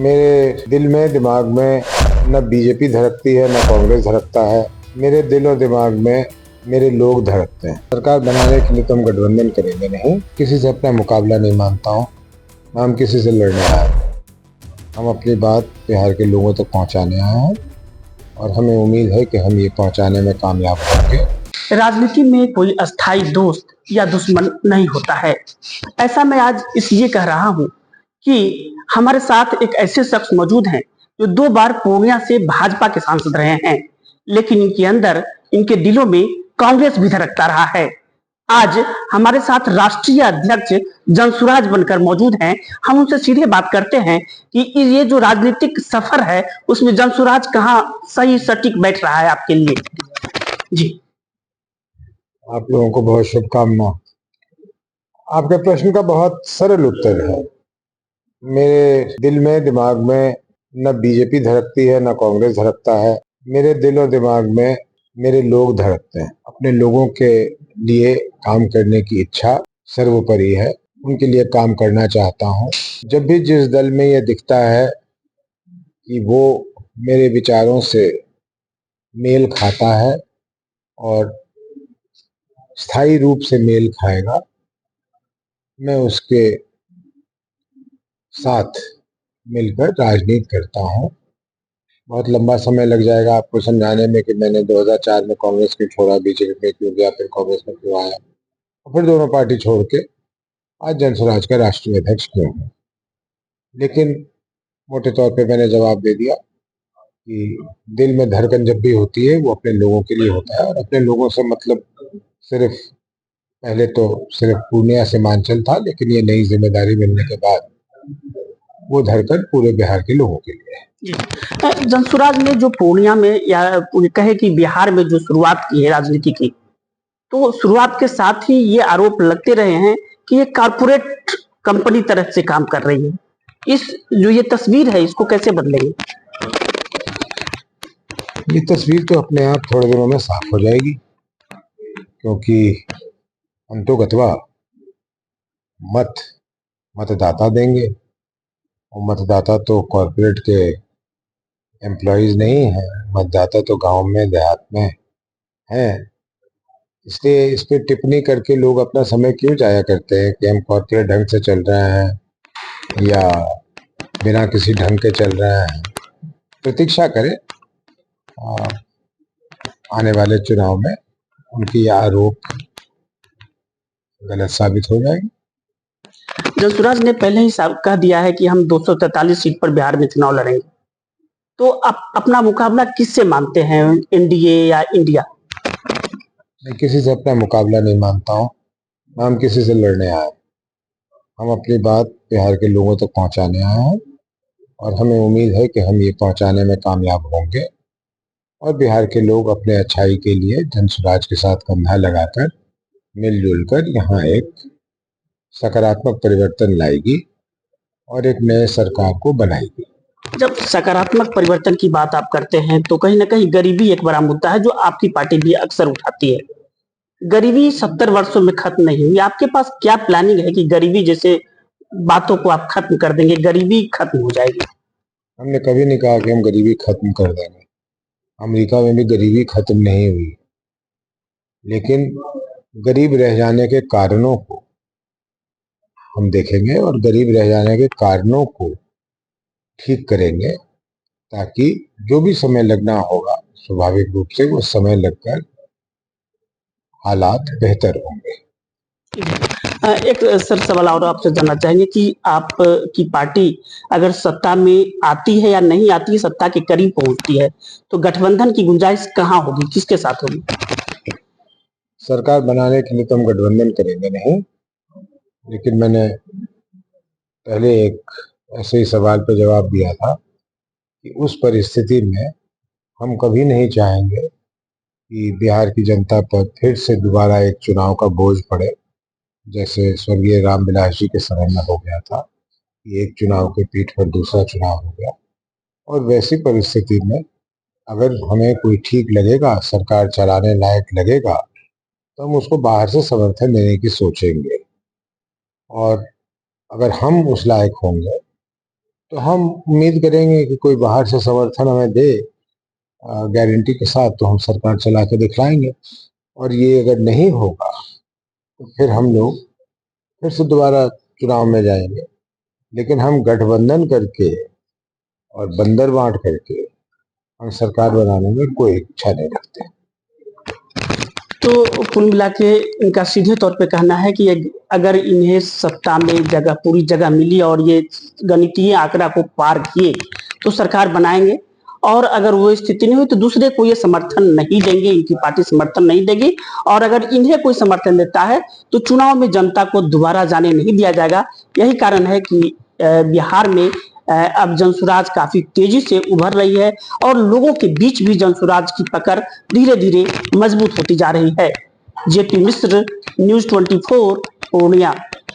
मेरे दिल में दिमाग में न बीजेपी धड़कती है न कांग्रेस धड़कता है। मेरे दिल और दिमाग में मेरे लोग धड़कते हैं। सरकार बनाने के लिए तो हम गठबंधन करेंगे नहीं। किसी से अपना मुकाबला नहीं मानता हूँ, ना हम किसी से लड़ने आए। हम अपनी बात बिहार के लोगों तक पहुँचाने आए हैं और हमें उम्मीद है कि हम ये पहुँचाने में कामयाब होंगे। राजनीति में कोई अस्थाई दोस्त या दुश्मन नहीं होता है। ऐसा मैं आज इसलिए कह रहा हूँ कि हमारे साथ एक ऐसे शख्स मौजूद हैं जो 2 बार पूर्णिया से भाजपा के सांसद रहे हैं, लेकिन इनके अंदर, इनके दिलों में कांग्रेस भी धड़कता रहा है। आज हमारे साथ राष्ट्रीय अध्यक्ष जनसुराज बनकर मौजूद हैं। हम उनसे सीधे बात करते हैं कि ये जो राजनीतिक सफर है उसमें जनसुराज कहाँ सही सटीक बैठ रहा है आपके लिए। जी, आप लोगों को बहुत शुभकामना। आपके प्रश्न का बहुत सरल उत्तर है। मेरे दिल में दिमाग में न बीजेपी धड़कती है न कांग्रेस धड़कता है। मेरे दिल और दिमाग में मेरे लोग धड़कते हैं। अपने लोगों के लिए काम करने की इच्छा सर्वोपरि है। उनके लिए काम करना चाहता हूँ। जब भी जिस दल में यह दिखता है कि वो मेरे विचारों से मेल खाता है और स्थायी रूप से मेल खाएगा, मैं उसके साथ मिलकर राजनीति करता हूँ। बहुत लंबा समय लग जाएगा आपको समझाने में कि मैंने 2004 में कांग्रेस क्यों छोड़ा, बीजेपी में क्यों गया, फिर कांग्रेस में क्यों आया और फिर दोनों पार्टी छोड़ के आज जनसुराज का राष्ट्रीय अध्यक्ष क्यों हूँ। लेकिन मोटे तौर पे मैंने जवाब दे दिया कि दिल में धड़कन जब भी होती है वो अपने लोगों के लिए होता है। और अपने लोगों से मतलब सिर्फ पहले तो सिर्फ पूर्णिया सीमांचल था, लेकिन ये नई जिम्मेदारी मिलने के बाद वो धड़कन पूरे बिहार के लोगों के लिए है। जनसुराज ने जो पूर्णिया में या कहे कि बिहार में जो शुरुआत की है राजनीति की, तो शुरुआत के साथ ही ये आरोप लगते रहे हैं कि ये कारपोरेट कंपनी तरफ से काम कर रही है। इस जो ये तस्वीर है इसको कैसे बदलेंगे? ये तस्वीर तो अपने आप थोड़े दिनों में साफ हो जाएगी, क्योंकि अंतोगत्वा मतदाता देंगे और मतदाता तो कॉर्पोरेट के एम्प्लॉयज नहीं है। मतदाता तो गांव में देहात में है। इसलिए इस पे टिप्पणी करके लोग अपना समय क्यों जाया करते हैं कि हम कॉर्पोरेट ढंग से चल रहे हैं या बिना किसी ढंग के चल रहे हैं। प्रतीक्षा करें, आने वाले चुनाव में उनकी आरोप गलत साबित हो जाएगी। जनसुराज ने पहले ही कह दिया है कि हम 243 सीट पर बिहार में चुनाव लड़ेंगे, तो आप अपना मुकाबला किससे मानते हैं, एनडीए या इंडिया? मैं किसी से अपना मुकाबला नहीं मानता हूँ, ना हम किसी से लड़ने आए। हम अपनी बात बिहार के लोगों तक पहुंचाने आए हैं और हमें उम्मीद है कि हम ये पहुंचाने में कामयाब होंगे और बिहार के लोग अपने अच्छाई के लिए जनसुराज के साथ कंधा लगाकर मिलजुल कर यहाँ एक सकारात्मक परिवर्तन लाएगी और एक नए सरकार को बनाएगी। जब सकारात्मक परिवर्तन की बात आप करते हैं तो कहीं ना कहीं गरीबी एक बड़ा मुद्दा है जो आपकी पार्टी भी अक्सर उठाती है। गरीबी 70 वर्षों में खत्म नहीं हुई। आपके पास क्या प्लानिंग है कि गरीबी जैसे बातों को आप खत्म कर देंगे, गरीबी खत्म हो जाएगी? हमने कभी नहीं कहा कि हम गरीबी खत्म कर देंगे। अमेरिका में भी गरीबी खत्म नहीं हुई, लेकिन गरीब रह जाने के कारणों को हम देखेंगे और गरीब रह जाने के कारणों को ठीक करेंगे, ताकि जो भी समय लगना होगा स्वाभाविक रूप से वो समय लगकर हालात बेहतर होंगे। एक सर सवाल और आपसे जानना चाहेंगे कि आप की पार्टी अगर सत्ता में आती है या नहीं आती है, सत्ता के करीब पहुंचती है, तो गठबंधन की गुंजाइश कहाँ होगी, किसके साथ होगी? सरकार बनाने के लिए तो हम गठबंधन करेंगे नहीं, लेकिन मैंने पहले एक ऐसे ही सवाल पर जवाब दिया था कि उस परिस्थिति में हम कभी नहीं चाहेंगे कि बिहार की जनता पर फिर से दोबारा एक चुनाव का बोझ पड़े, जैसे स्वर्गीय रामविलास जी के समय में हो गया था कि एक चुनाव के पीठ पर दूसरा चुनाव हो गया। और वैसी परिस्थिति में अगर हमें कोई ठीक लगेगा, सरकार चलाने लायक लगेगा, तो हम उसको बाहर से समर्थन देने की सोचेंगे। और अगर हम उस लायक होंगे तो हम उम्मीद करेंगे कि कोई बाहर से समर्थन हमें दे गारंटी के साथ, तो हम सरकार चला के दिखलाएंगे। और ये अगर नहीं होगा तो फिर हम लोग फिर से दोबारा चुनाव में जाएंगे। लेकिन हम गठबंधन करके और बंदर बांट करके हम सरकार बनाने में कोई इच्छा नहीं रखते। तो कुल मिला के इनका सीधे तौर पे कहना है कि अगर इन्हें सत्ता में जगह, पूरी जगह मिली और ये गणितीय आंकड़ा को पार किए तो सरकार बनाएंगे, और अगर वो स्थिति नहीं हुई तो दूसरे को ये समर्थन नहीं देंगे, इनकी पार्टी समर्थन नहीं देगी। और अगर इन्हें कोई समर्थन देता है तो चुनाव में जनता को दोबारा जाने नहीं दिया जाएगा। यही कारण है कि बिहार में अब जनसुराज काफी तेजी से उभर रही है और लोगों के बीच भी जनसुराज की पकड़ धीरे धीरे मजबूत होती जा रही है। जेपी मिश्र, न्यूज़ 24, पूर्णिया।